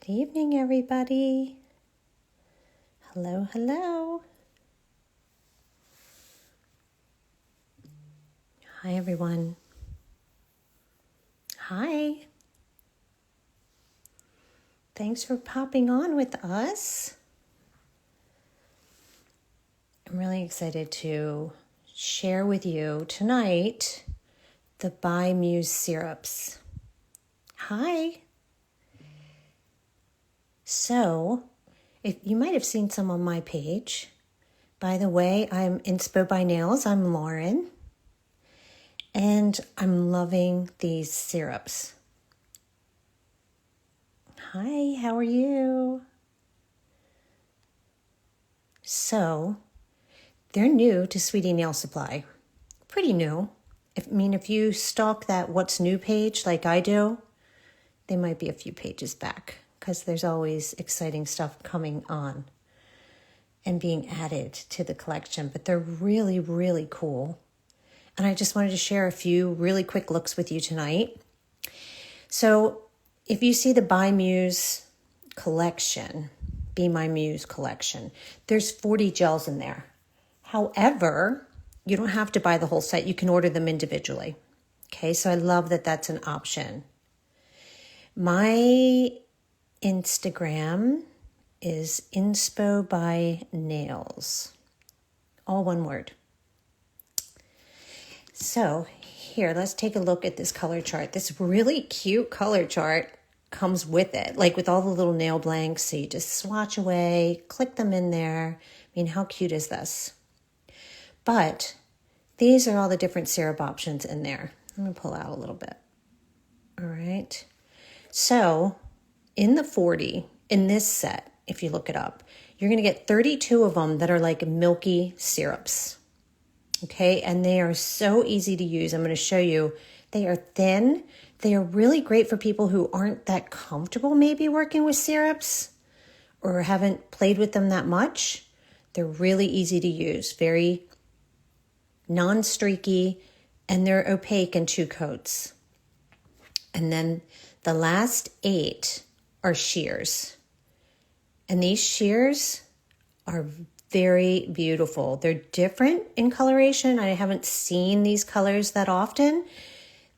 Good evening, everybody. Hello, hello. Hi, everyone. Hi. Thanks for popping on with us. I'm really excited to share with you tonight the Muse syrups. Hi. So, if you might have seen some on my page. By the way, I'm Inspo by Nails. I'm Lauren. And I'm loving these syrups. Hi, how are you? So, they're new to Sweetie Nail Supply. Pretty new. If you stalk that What's New page like I do, they might be a few pages back because there's always exciting stuff coming on and being added to the collection. But they're really, really cool. And I just wanted to share a few really quick looks with you tonight. So if you see the By Muse collection, Be My Muse collection, there's 40 gels in there. However, you don't have to buy the whole set. You can order them individually. Okay, so I love that that's an option. My Instagram is Inspo by Nails. All one word. So here, let's take a look at this color chart. This really cute color chart comes with it, like with all the little nail blanks. So you just swatch away, click them in there. I mean, how cute is this? But these are all the different syrup options in there. I'm going to pull out a little bit. All right. So in the 40, in this set, if you look it up, you're going to get 32 of them that are like milky syrups. Okay, and they are so easy to use. I'm going to show you. They are thin. They are really great for people who aren't that comfortable maybe working with syrups or haven't played with them that much. They're really easy to use, very non-streaky, and they're opaque in 2 coats. And then the last 8 are shears. And these shears are very beautiful. They're different in coloration. I haven't seen these colors that often.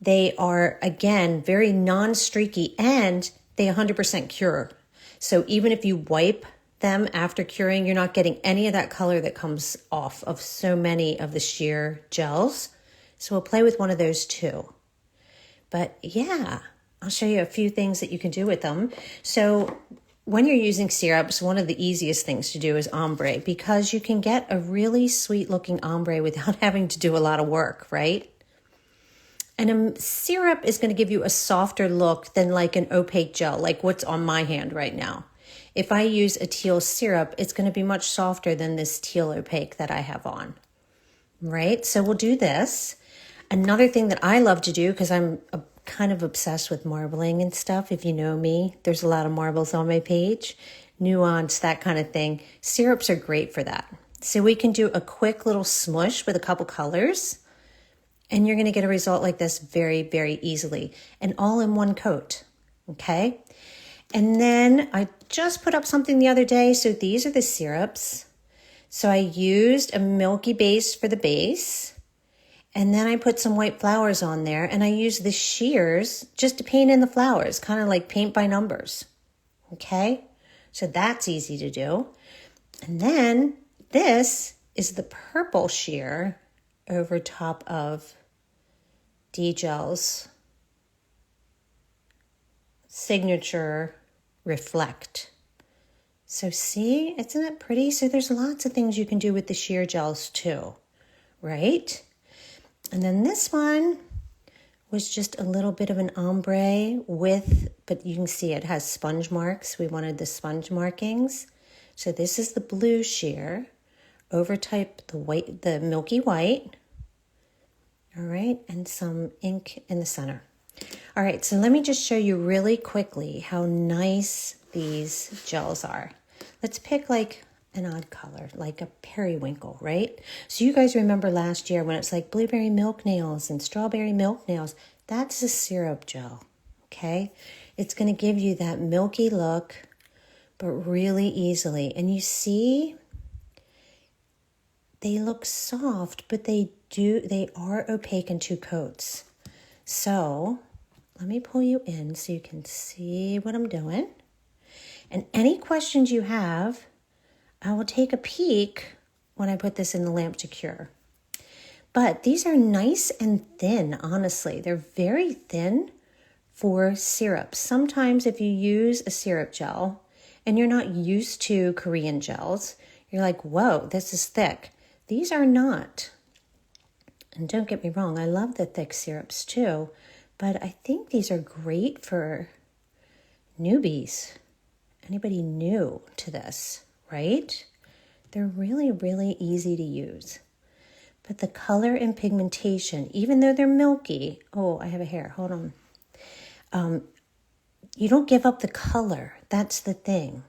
They are, again, very non-streaky and they 100% cure. So even if you wipe them after curing, you're not getting any of that color that comes off of so many of the sheer gels. So we'll play with one of those too. But yeah, I'll show you a few things that you can do with them. So when you're using syrups, one of the easiest things to do is ombre because you can get a really sweet looking ombre without having to do a lot of work, right? And a syrup is going to give you a softer look than like an opaque gel, like what's on my hand right now. If I use a teal syrup, it's going to be much softer than this teal opaque that I have on, right? So we'll do this. Another thing that I love to do, because I'm kind of obsessed with marbling and stuff. If you know me, there's a lot of marbles on my page, nuance, that kind of thing. Syrups are great for that. So we can do a quick little smush with a couple colors and you're going to get a result like this very, very easily and all in one coat. Okay. And then I just put up something the other day. So these are the syrups. So I used a milky base for the base. And then I put some white flowers on there and I use the shears just to paint in the flowers, kind of like paint by numbers. Okay, so that's easy to do. And then this is the purple shear over top of D-Gel's Signature Reflect. So see, isn't it pretty? So there's lots of things you can do with the shear gels too, right? And then this one was just a little bit of an ombre but you can see it has sponge marks. We wanted the sponge markings. So this is the blue shear over type the milky white. All right, and some ink in the center. All right, so let me just show you really quickly how nice these gels are. Let's pick like an odd color, like a periwinkle, right? So you guys remember last year when it's like blueberry milk nails and strawberry milk nails, that's a syrup gel, okay? It's going to give you that milky look, but really easily. And you see, they look soft, but they are opaque in 2 coats. So let me pull you in so you can see what I'm doing. And any questions you have, I will take a peek when I put this in the lamp to cure. But these are nice and thin, honestly. They're very thin for syrups. Sometimes if you use a syrup gel and you're not used to Korean gels, you're like, whoa, this is thick. These are not. And don't get me wrong, I love the thick syrups too, but I think these are great for newbies. Anybody new to this, right? They're really, really easy to use. But the color and pigmentation, even though they're milky, oh, I have a hair, hold on. You don't give up the color. That's the thing.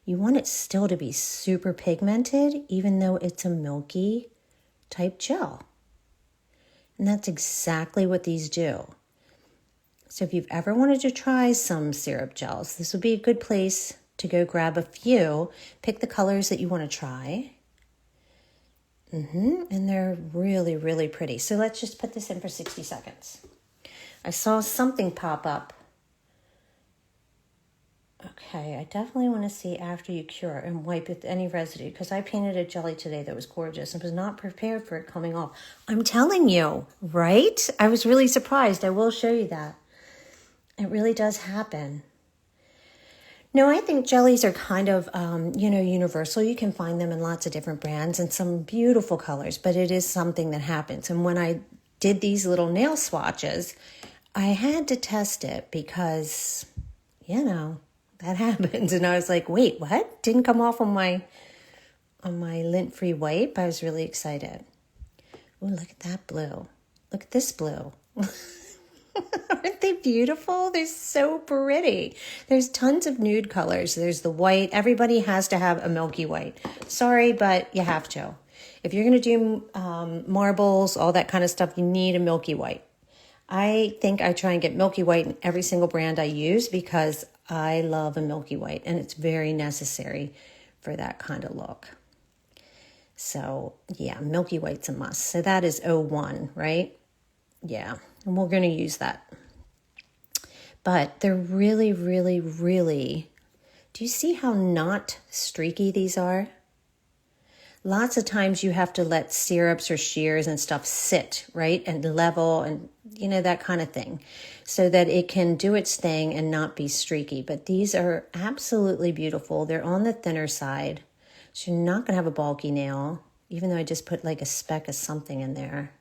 You want it still to be super pigmented, even though it's a milky type gel. And that's exactly what these do. So if you've ever wanted to try some syrup gels, this would be a good place to go grab a few, pick the colors that you want to try. And they're really, really pretty. So let's just put this in for 60 seconds. I saw something pop up. Okay, I definitely want to see after you cure and wipe with any residue, because I painted a jelly today that was gorgeous and was not prepared for it coming off. I'm telling you, right? I was really surprised. I will show you that. It really does happen. No, I think jellies are kind of, universal. You can find them in lots of different brands and some beautiful colors, but it is something that happens. And when I did these little nail swatches, I had to test it because, that happens. And I was like, wait, what? Didn't come off on my lint-free wipe. I was really excited. Oh, look at that blue. Look at this blue. Aren't they beautiful? They're so pretty. There's tons of nude colors. There's the white. Everybody has to have a milky white. Sorry, but you have to. If you're going to do marbles, all that kind of stuff, you need a milky white. I think I try and get milky white in every single brand I use because I love a milky white and it's very necessary for that kind of look. So yeah, milky white's a must. So that is 01, right? Yeah, and we're going to use that. But they're really, really, really, do you see how not streaky these are? Lots of times you have to let syrups or shears and stuff sit, right? And level and, that kind of thing so that it can do its thing and not be streaky. But these are absolutely beautiful. They're on the thinner side. So you're not going to have a bulky nail, even though I just put like a speck of something in there.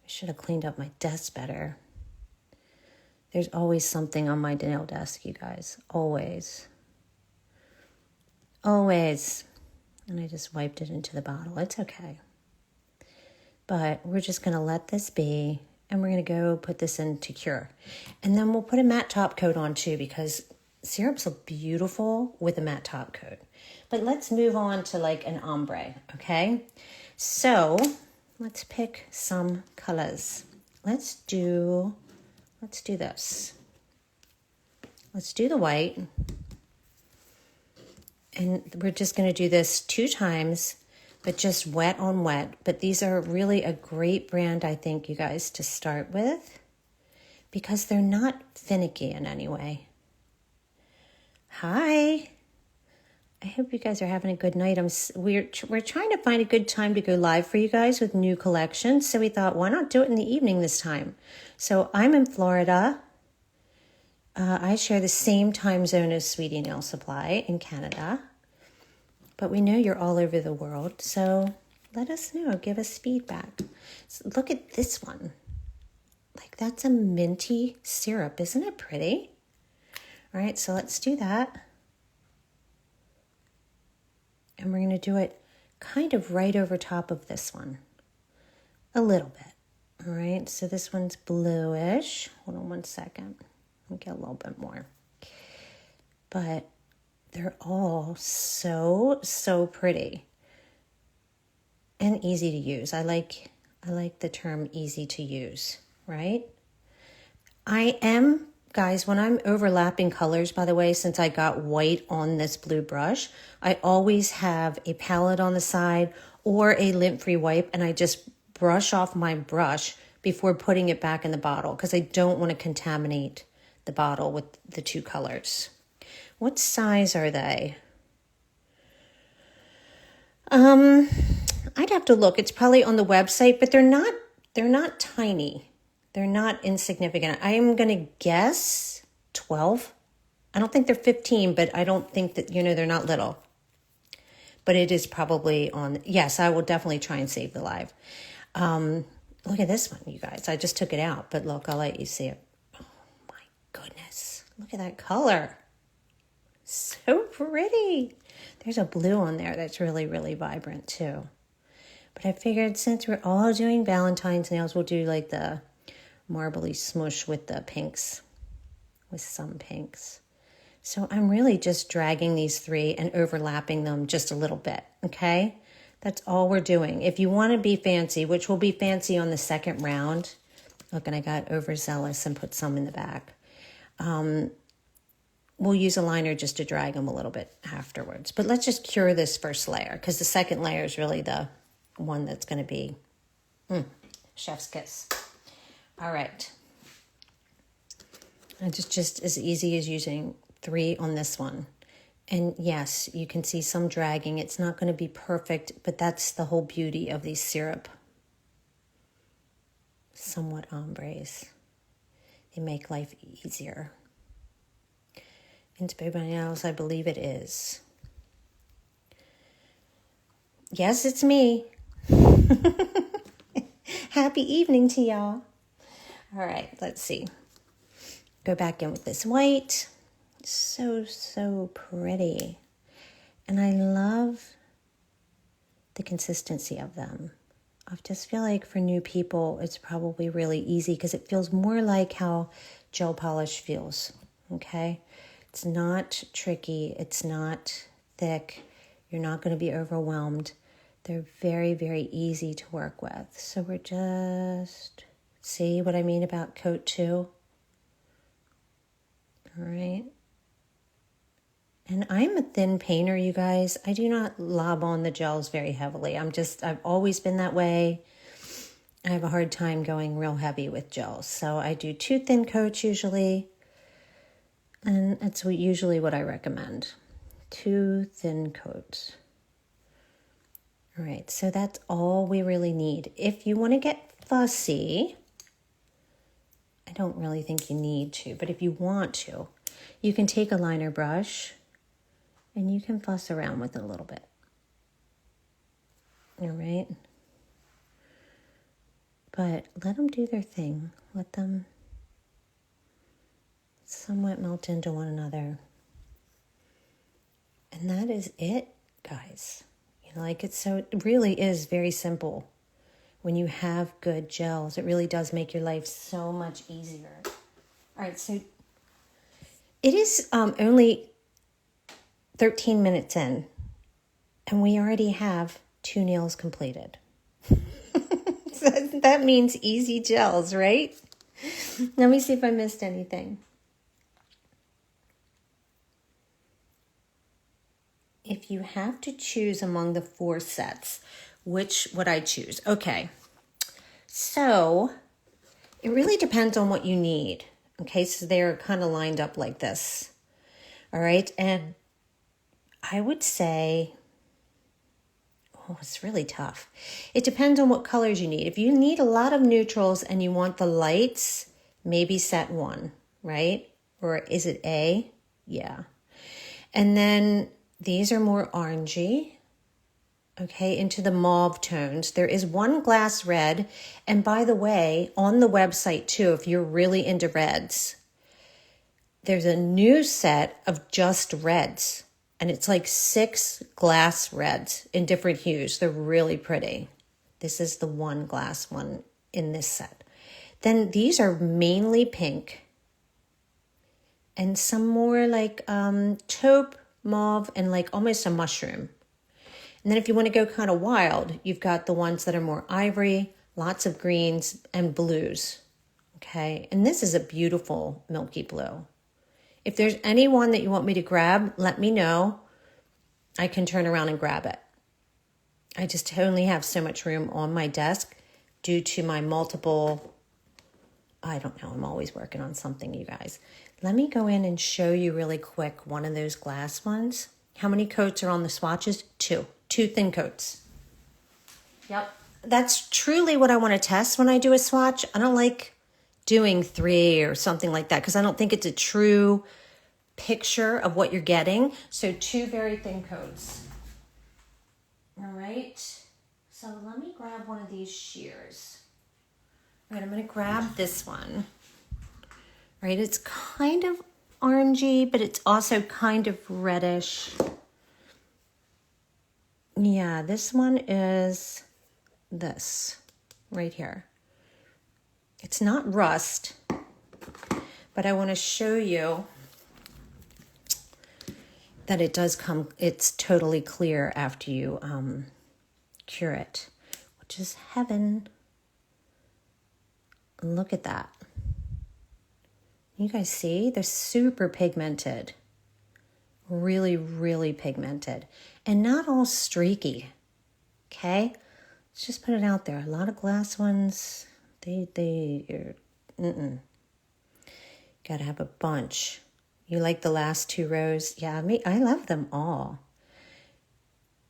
I should have cleaned up my desk better. There's always something on my nail desk, you guys. Always. Always. And I just wiped it into the bottle. It's okay. But we're just going to let this be. And we're going to go put this in to cure. And then we'll put a matte top coat on too, because syrups look beautiful with a matte top coat. But let's move on to like an ombre, okay? So let's pick some colors. Let's do this. Let's do the white. And we're just going to do this 2 times, but just wet on wet. But these are really a great brand, I think, you guys, to start with, because they're not finicky in any way. Hi. I hope you guys are having a good night. We're trying to find a good time to go live for you guys with new collections. So we thought, why not do it in the evening this time? So I'm in Florida. I share the same time zone as Sweetie Nail Supply in Canada. But we know you're all over the world. So let us know. Give us feedback. So look at this one. Like that's a minty syrup. Isn't it pretty? All right, so let's do that. And we're going to do it kind of right over top of this one. A little bit. All right, so this one's bluish. Hold on one second. I'll get a little bit more. But they're all so, so pretty. And easy to use. I like the term easy to use, right? I am guys, when I'm overlapping colors, by the way, since I got white on this blue brush, I always have a palette on the side or a lint-free wipe, and I just brush off my brush before putting it back in the bottle because I don't want to contaminate the bottle with the two colors. What size are they? I'd have to look. It's probably on the website, but they're not tiny. They're not insignificant. I am going to guess 12. I don't think they're 15, but I don't think that, they're not little. But it is probably on. Yes, I will definitely try and save the live. Look at this one, you guys. I just took it out, but look, I'll let you see it. Oh my goodness. Look at that color. So pretty. There's a blue on there that's really, really vibrant too. But I figured since we're all doing Valentine's nails, we'll do like the marbly smush with the pinks, with some pinks. So I'm really just dragging these three and overlapping them just a little bit, okay? That's all we're doing. If you want to be fancy, which will be fancy on the second round. Look, and I got overzealous and put some in the back. We'll use a liner just to drag them a little bit afterwards. But let's just cure this first layer because the second layer is really the one that's going to be chef's kiss. All right. And it's just as easy as using 3 on this one. And yes, you can see some dragging. It's not going to be perfect, but that's the whole beauty of these syrup. Somewhat ombres. They make life easier. Inspired by nails, I believe it is. Yes, it's me. Happy evening to y'all. All right, let's see. Go back in with this white. So pretty. And I love the consistency of them. I just feel like for new people, it's probably really easy because it feels more like how gel polish feels, okay? It's not tricky. It's not thick. You're not going to be overwhelmed. They're very, very easy to work with. So we're just, see what I mean about coat 2? All right. And I'm a thin painter, you guys. I do not lob on the gels very heavily. I've always been that way. I have a hard time going real heavy with gels. So I do 2 thin coats usually. And that's usually what I recommend. 2 thin coats. All right, so that's all we really need. If you want to get fussy, I don't really think you need to, but if you want to, you can take a liner brush and you can fuss around with it a little bit. All right? But let them do their thing. Let them somewhat melt into one another. And that is it, guys. It really is very simple. When you have good gels, it really does make your life so much easier. All right, so it is only 13 minutes in, and we already have 2 nails completed. So that means easy gels, right? Let me see if I missed anything. If you have to choose among the 4 sets, which would I choose? Okay, so it really depends on what you need. Okay, so they're kind of lined up like this. All right, and I would say, it's really tough. It depends on what colors you need. If you need a lot of neutrals and you want the lights, maybe set 1, right? Or is it A? Yeah. And then these are more orangey, okay, into the mauve tones. There is 1 glass red. And by the way, on the website too, if you're really into reds, there's a new set of just reds. And it's like 6 glass reds in different hues. They're really pretty. This is the 1 glass one in this set. Then these are mainly pink. And some more like taupe, mauve, and like almost a mushroom. And then if you want to go kind of wild, you've got the ones that are more ivory, lots of greens, and blues. Okay, and this is a beautiful milky blue. If there's any one that you want me to grab, let me know. I can turn around and grab it. I just only have so much room on my desk due to my multiple, I don't know, I'm always working on something, you guys. Let me go in and show you really quick one of those glass ones. How many coats are on the swatches? 2 thin coats. Yep. That's truly what I want to test when I do a swatch. I don't like doing 3 or something like that because I don't think it's a true picture of what you're getting. So 2 very thin coats. All right. So let me grab one of these shears. All right, I'm going to grab this one. All right, it's kind of orangey, but it's also kind of reddish. Yeah, this one is this right here. It's not rust, but I want to show you that it does come, it's totally clear after you cure it, which is heaven. Look at that. You guys see? They're super pigmented. Really, really pigmented. And not all streaky. Okay? Let's just put it out there. A lot of glass ones, gotta have a bunch. You like the last 2 rows? Yeah, I love them all.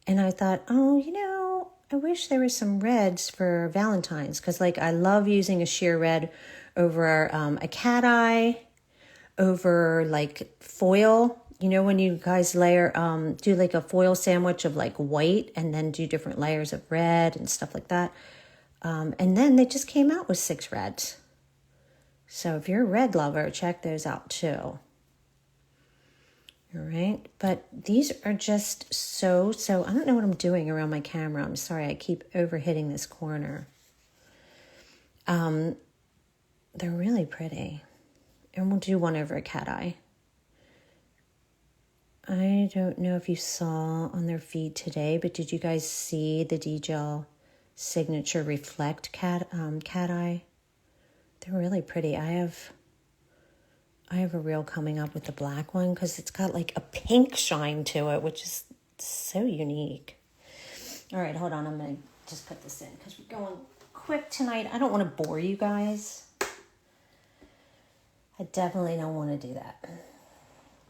And I thought, oh, you know, I wish there was some reds for Valentine's because, like, I love using a sheer red over a cat eye, over like foil. You know, when you guys layer, do like a foil sandwich of like white and then do different layers of red and stuff like that. And then they just came out with 6 reds. So if you're a red lover, check those out too. All right, but these are just so, I don't know what I'm doing around my camera. I'm sorry, I keep overhitting this corner. They're really pretty. And we'll do one over a cat eye. I don't know if you saw on their feed today, but did you guys see the D-Gel Signature Reflect cat eye? They're really pretty. I have a reel coming up with the black one because it's got like a pink shine to it, which is so unique. All right, hold on. I'm going to just put this in because we're going quick tonight. I don't want to bore you guys. I definitely don't want to do that.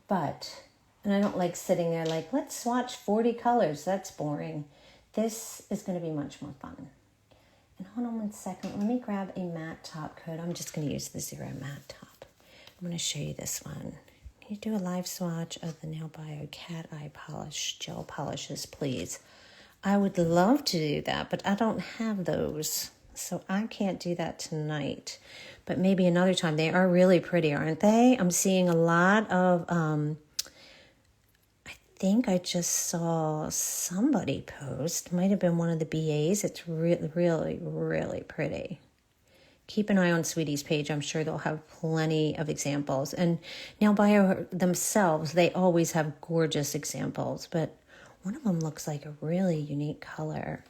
But, and I don't like sitting there like, let's swatch 40 colors. That's boring. This is going to be much more fun. And hold on one second. Let me grab a matte top coat. I'm just going to use the Zero Matte Top. I'm going to show you this one. Can you do a live swatch of the Nail Bio Cat Eye Polish gel polishes, please? I would love to do that, but I don't have those. So I can't do that tonight. But maybe another time. They are really pretty, aren't they? I'm seeing a lot of, I think I just saw somebody post. Might have been one of the BAs. It's really, really, really pretty. Keep an eye on Sweetie's page. I'm sure they'll have plenty of examples. And Nail Bio themselves, they always have gorgeous examples. But one of them looks like a really unique color.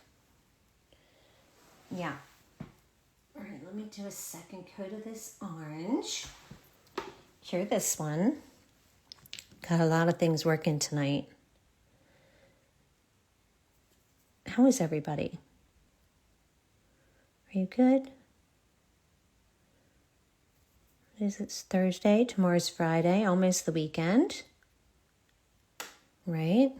Yeah. All right, let me do a second coat of this orange. Here, this one. Got a lot of things working tonight. How is everybody? Are you good? It's Thursday, tomorrow's Friday, almost the weekend, right?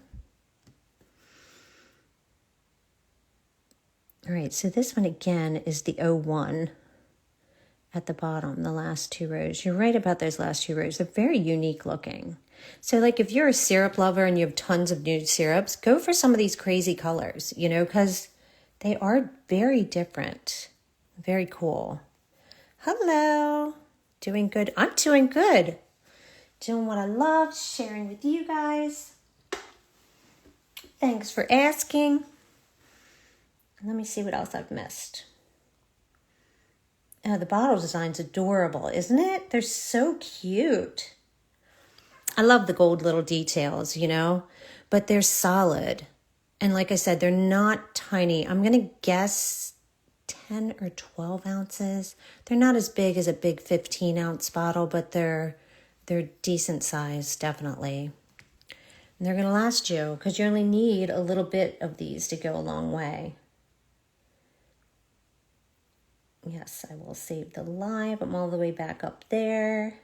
All right, so this one again is the 01 at the bottom, the last 2 rows. You're right about those last 2 rows. They're very unique looking. So like if you're a syrup lover and you have tons of nude syrups, go for some of these crazy colors, you know, because they are very different. Very cool. Hello. Doing good. I'm doing good. Doing what I love, sharing with you guys. Thanks for asking. Let me see what else I've missed. Oh, the bottle design's adorable, isn't it? They're so cute. I love the gold little details, you know, but they're solid. And like I said, they're not tiny. I'm going to guess 10 or 12 ounces. They're not as big as a big 15-ounce bottle, but they're decent size, definitely. And they're going to last you because you only need a little bit of these to go a long way. Yes, I will save the live. I'm all the way back up there.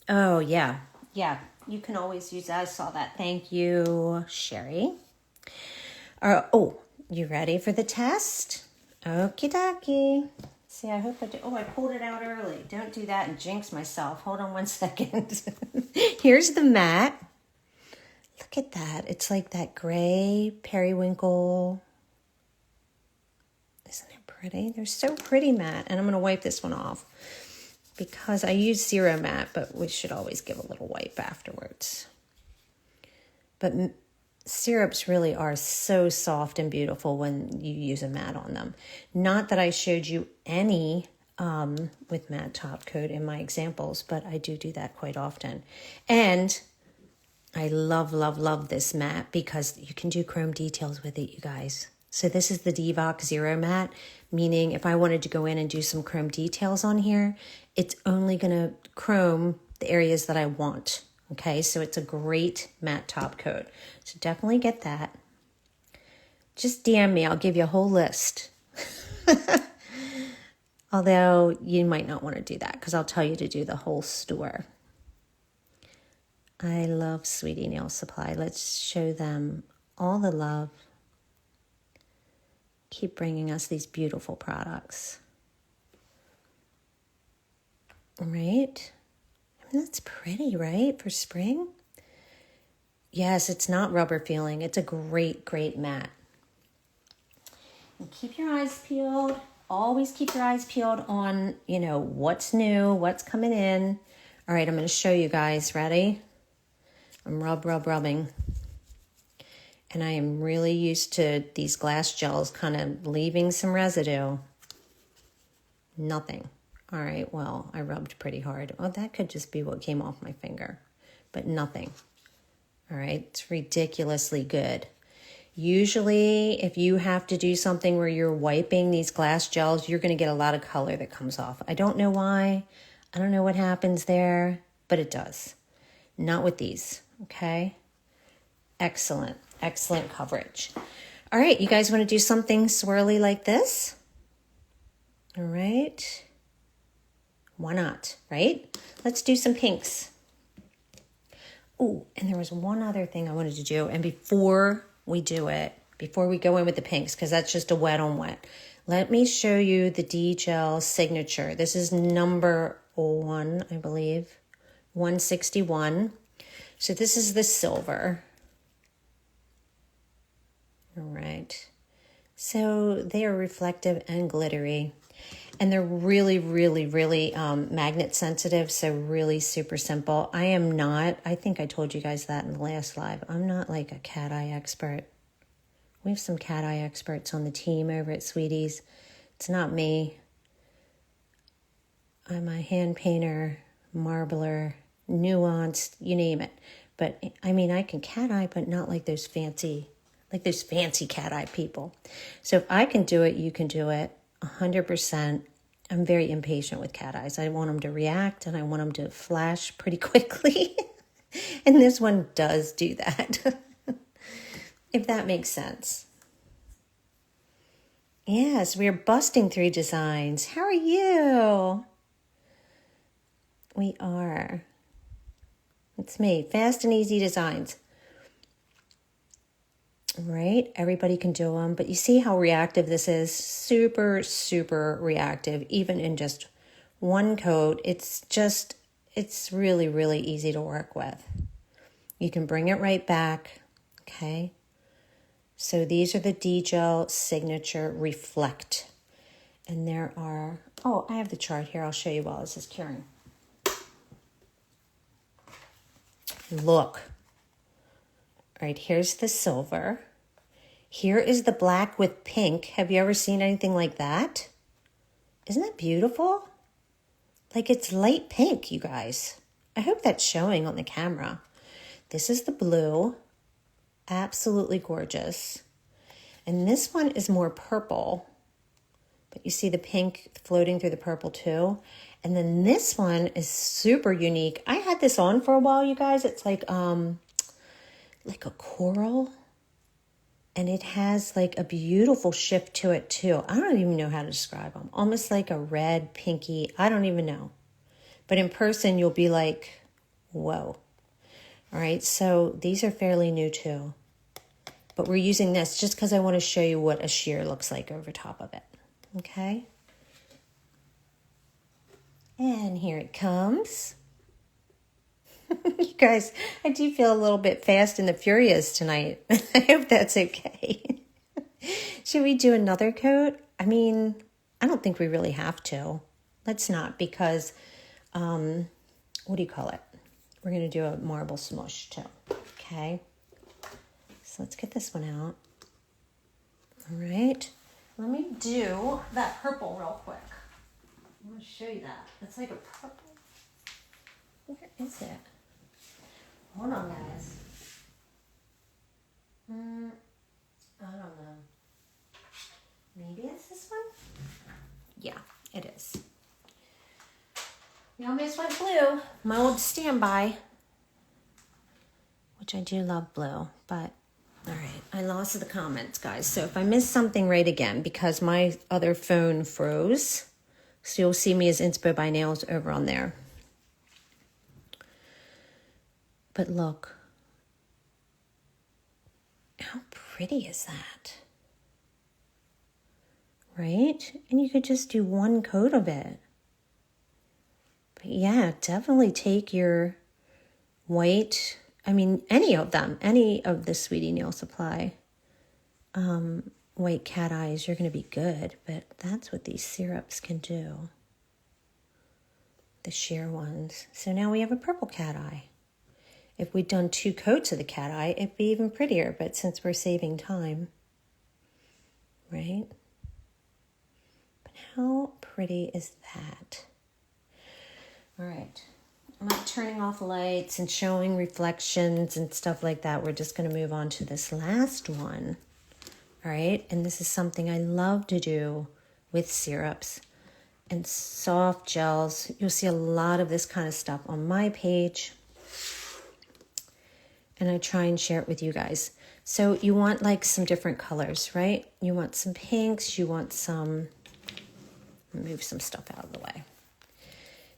Oh, yeah. Yeah, you can always use that. I saw that. Thank you, Sherry. Oh, you ready for the test? Okie dokie. See, I hope I do. Oh, I pulled it out early. Don't do that and jinx myself. Hold on 1 second. Here's the mat. Look at that. It's like that gray periwinkle. Isn't it pretty? They're so pretty, matte. And I'm going to wipe this one off because I use Zero Matte, but we should always give a little wipe afterwards. But syrups really are so soft and beautiful when you use a matte on them. Not that I showed you any with matte top coat in my examples, but I do that quite often. And I love, love, love this matte because you can do chrome details with it, you guys. So this is the Divox Zero Matte, meaning if I wanted to go in and do some chrome details on here, it's only going to chrome the areas that I want. Okay, so it's a great matte top coat. So definitely get that. Just DM me, I'll give you a whole list. Although you might not want to do that because I'll tell you to do the whole store. I love Sweetie Nail Supply. Let's show them all the love. Keep bringing us these beautiful products. All right. I mean, that's pretty, right? For spring? Yes, it's not rubber feeling. It's a great, great matte. And keep your eyes peeled. Always keep your eyes peeled on, what's new, what's coming in. All right, I'm going to show you guys. Ready? I'm rubbing. And I am really used to these glass gels kind of leaving some residue. Nothing. All right, well, I rubbed pretty hard. Oh, that could just be what came off my finger, but nothing. All right, it's ridiculously good. Usually, if you have to do something where you're wiping these glass gels, you're going to get a lot of color that comes off. I don't know why. I don't know what happens there, but it does. Not with these, okay? Excellent, excellent coverage. All right, you guys want to do something swirly like this? All right. Why not, right? Let's do some pinks. Oh, and there was one other thing I wanted to do. And before we do it, before we go in with the pinks, because that's just a wet on wet, let me show you the D-Gel Signature. This is number 1, I believe, 161. So this is the silver. All right. So they are reflective and glittery. And they're really, really, really magnet sensitive, so really super simple. I am not, I think I told you guys that in the last live, I'm not like a cat eye expert. We have some cat eye experts on the team over at Sweeties. It's not me. I'm a hand painter, marbler, nuanced, you name it. But I mean, I can cat eye, but not like those fancy cat eye people. So if I can do it, you can do it. 100%. I'm very impatient with cat eyes. I want them to react and I want them to flash pretty quickly. And this one does do that. If that makes sense. Yes, we're busting through designs. How are you? We are. It's me. Fast and easy designs. Right? Everybody can do them, but you see how reactive this is? Super, super reactive, even in just one coat. It's really, really easy to work with. You can bring it right back, okay? So these are the D-Gel Signature Reflect. And there are, oh, I have the chart here. I'll show you while this is curing. Look. All right, here's the silver. Here is the black with pink. Have you ever seen anything like that? Isn't that beautiful? Like it's light pink, you guys. I hope that's showing on the camera. This is the blue. Absolutely gorgeous. And this one is more purple, but you see the pink floating through the purple too. And then this one is super unique. I had this on for a while, you guys. It's like a coral, and it has like a beautiful shift to it too. I don't even know how to describe them. Almost like a red, pinky, I don't even know. But in person, you'll be like, whoa. All right, so these are fairly new too. But we're using this just because I want to show you what a sheer looks like over top of it. Okay? And here it comes. You guys, I do feel a little bit fast and the furious tonight. I hope that's okay. Should we do another coat? I mean, I don't think we really have to. Let's not, because, what do you call it? We're going to do a marble smush too. Okay? So let's get this one out. All right. Let me do that purple real quick. I'm going to show you that. It's like a purple. Where is it? Hold on, guys. I don't know. Maybe it's this one? Yeah, it is. We almost went blue. My old standby. Which I do love blue, but all right, I lost the comments, guys. So if I miss something, right again, because my other phone froze. So you'll see me as Inspo by Nails over on there. But look, how pretty is that? Right? And you could just do one coat of it. But yeah, definitely take your white, I mean, any of them, any of the Sweetie Nail Supply white cat eyes, you're going to be good. But that's what these syrups can do. The sheer ones. So now we have a purple cat eye. If we'd done 2 coats of the cat eye, it'd be even prettier. But since we're saving time, right? But how pretty is that? All right. I'm not turning off lights and showing reflections and stuff like that. We're just going to move on to this last one. All right. And this is something I love to do with syrups and soft gels. You'll see a lot of this kind of stuff on my page. And I try and share it with you guys. So you want like some different colors, right? You want some pinks. You want some, move some stuff out of the way.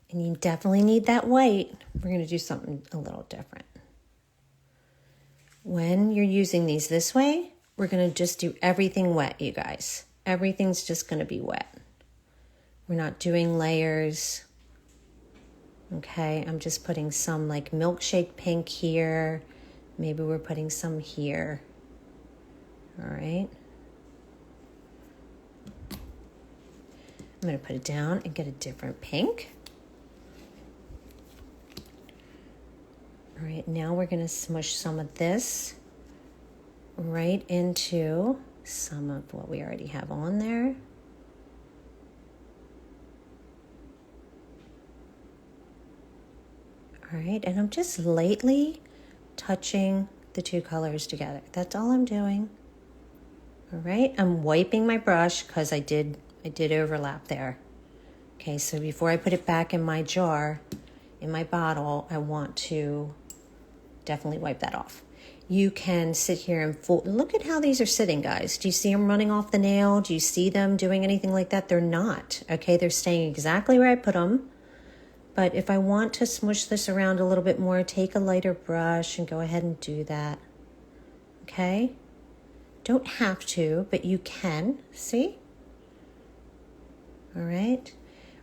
And you definitely need that white. We're going to do something a little different. When you're using these this way, we're going to just do everything wet, you guys. Everything's just going to be wet. We're not doing layers. Okay, I'm just putting some like milkshake pink here. Maybe we're putting some here. All right. I'm going to put it down and get a different pink. All right, now we're going to smush some of this right into some of what we already have on there. All right, and I'm just lightly touching the 2 colors together. That's all I'm doing. All right, I'm wiping my brush because I did overlap there. Okay, so before I put it back in my jar, in my bottle, I want to definitely wipe that off. You can sit here and fold. Look at how these are sitting, guys. Do you see them running off the nail? Do you see them doing anything like that? They're not. Okay, they're staying exactly where I put them. But if I want to smush this around a little bit more, take a lighter brush and go ahead and do that. Okay? Don't have to, but you can. See? All right.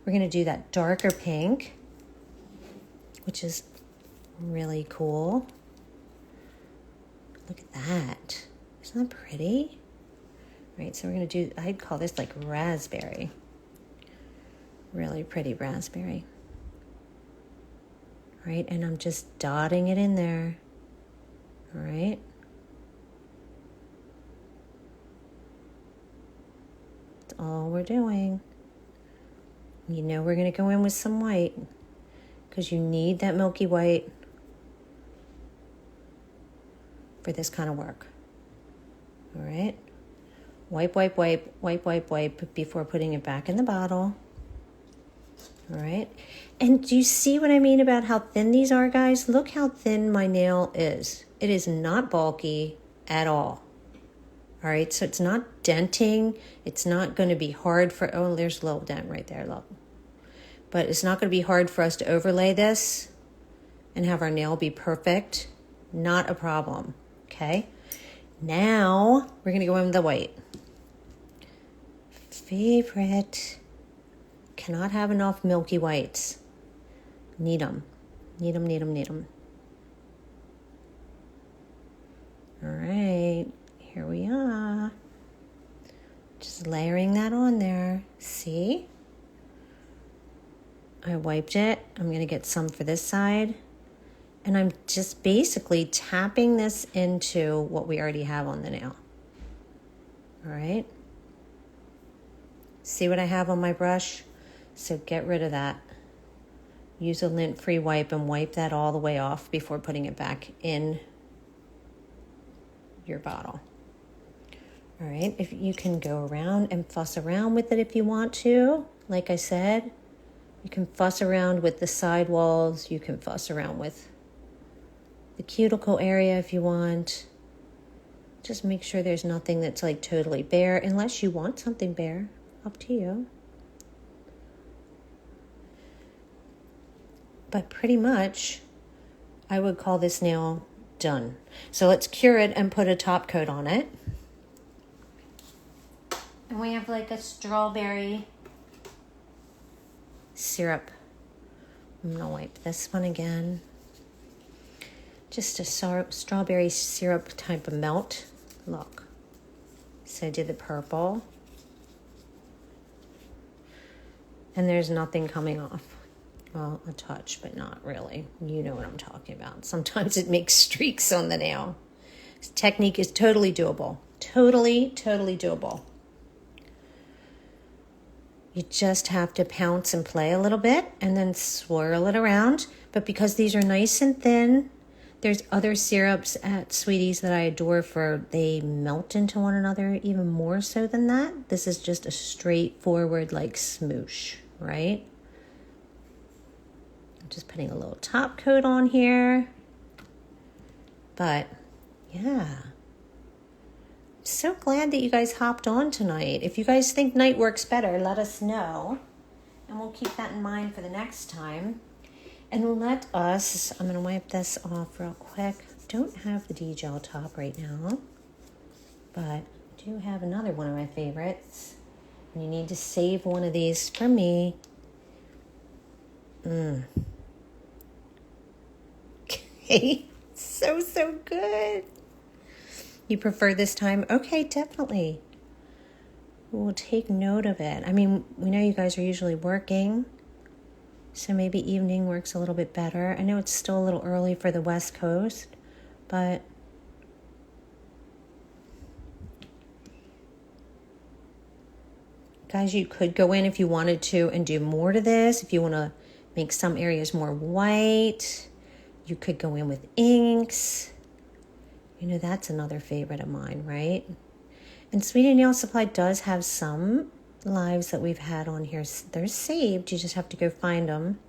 We're going to do that darker pink, which is really cool. Look at that. Isn't that pretty? All right, so we're going to do, I'd call this like raspberry. Really pretty raspberry. All right, and I'm just dotting it in there. All right. That's all we're doing. You know we're going to go in with some white because you need that milky white. for this kind of work. All right. Wipe, wipe, wipe, wipe, wipe, wipe before putting it back in the bottle. All right. And do you see what I mean about how thin these are, guys? Look how thin my nail is. It is not bulky at all. All right. So it's not denting. It's not going to be hard for, oh, there's a little dent right there. Look. But it's not going to be hard for us to overlay this and have our nail be perfect. Not a problem. Okay. Now we're going to go in with the white. Favorite. Cannot have enough milky whites. Need them. Need them, need them, need them. All right. Here we are. Just layering that on there. See? I wiped it. I'm going to get some for this side. And I'm just basically tapping this into what we already have on the nail. All right. See what I have on my brush? So get rid of that. Use a lint-free wipe and wipe that all the way off before putting it back in your bottle. All right. If you can go around and fuss around with it if you want to. Like I said, you can fuss around with the side walls. You can fuss around with the cuticle area if you want. Just make sure there's nothing that's like totally bare, unless you want something bare. Up to you. But pretty much, I would call this nail done. So let's cure it and put a top coat on it. And we have like a strawberry syrup. I'm going to wipe this one again. Just a strawberry syrup type of melt. Look. So I did the purple. And there's nothing coming off. Well, a touch, but not really. You know what I'm talking about. Sometimes it makes streaks on the nail. This technique is totally doable. Totally, totally doable. You just have to pounce and play a little bit and then swirl it around. But because these are nice and thin, there's other syrups at Sweeties that I adore for they melt into one another even more so than that. This is just a straightforward like smoosh, right? I'm just putting a little top coat on here. But yeah. So glad that you guys hopped on tonight. If you guys think night works better, let us know. And we'll keep that in mind for the next time. And let us, I'm going to wipe this off real quick. Don't have the D-gel top right now. But I do have another one of my favorites. And you need to save one of these for me. Okay. So good. You prefer this time? Okay, definitely. We'll take note of it. I mean, we know you guys are usually working, so maybe evening works a little bit better. I know it's still a little early for the West Coast, but guys, you could go in if you wanted to and do more to this. If you want to make some areas more white, you could go in with inks. You know, that's another favorite of mine, right? And Sweetie Nail Supply does have some lives that we've had on here. They're saved. You just have to go find them.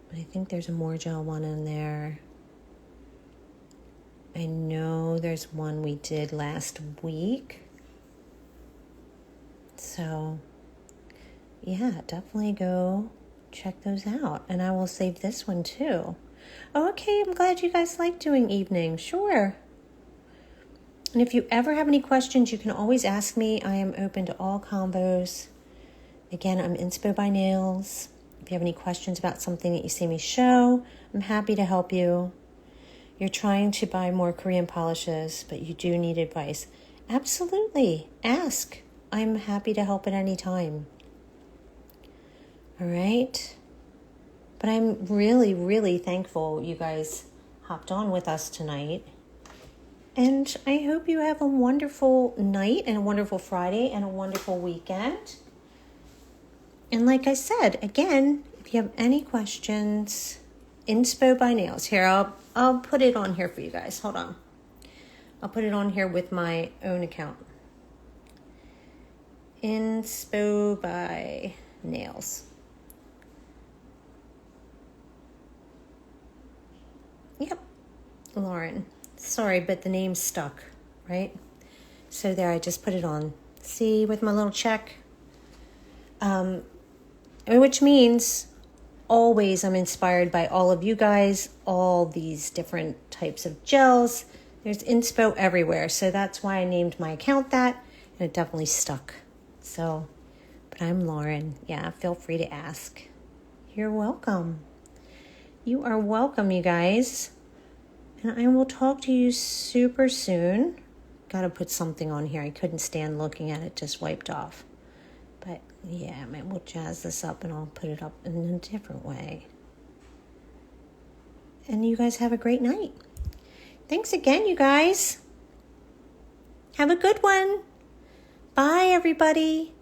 But I think there's a more gel one in there. I know there's one we did last week. So, yeah, definitely go check those out. And I will save this one too. Oh, okay, I'm glad you guys like doing evening. Sure. And if you ever have any questions, you can always ask me. I am open to all combos. Again, I'm Inspo by Nails. If you have any questions about something that you see me show, I'm happy to help you. You're trying to buy more Korean polishes, but you do need advice. Absolutely. Ask. I'm happy to help at any time. All right. But I'm really, really thankful you guys hopped on with us tonight. And I hope you have a wonderful night and a wonderful Friday and a wonderful weekend. And like I said, again, if you have any questions, Inspo by Nails. Here, I'll put it on here for you guys. Hold on. I'll put it on here with my own account. Inspo by Nails. Yep, Lauren. Sorry, but the name's stuck, right? So there, I just put it on. See, with my little check. Which means always I'm inspired by all of you guys, all these different types of gels. There's inspo everywhere. So that's why I named my account that, and it definitely stuck. So, but I'm Lauren. Yeah, feel free to ask. You're welcome. You are welcome, you guys. And I will talk to you super soon. Got to put something on here. I couldn't stand looking at it, just wiped off. But yeah, we'll jazz this up and I'll put it up in a different way. And you guys have a great night. Thanks again, you guys. Have a good one. Bye, everybody.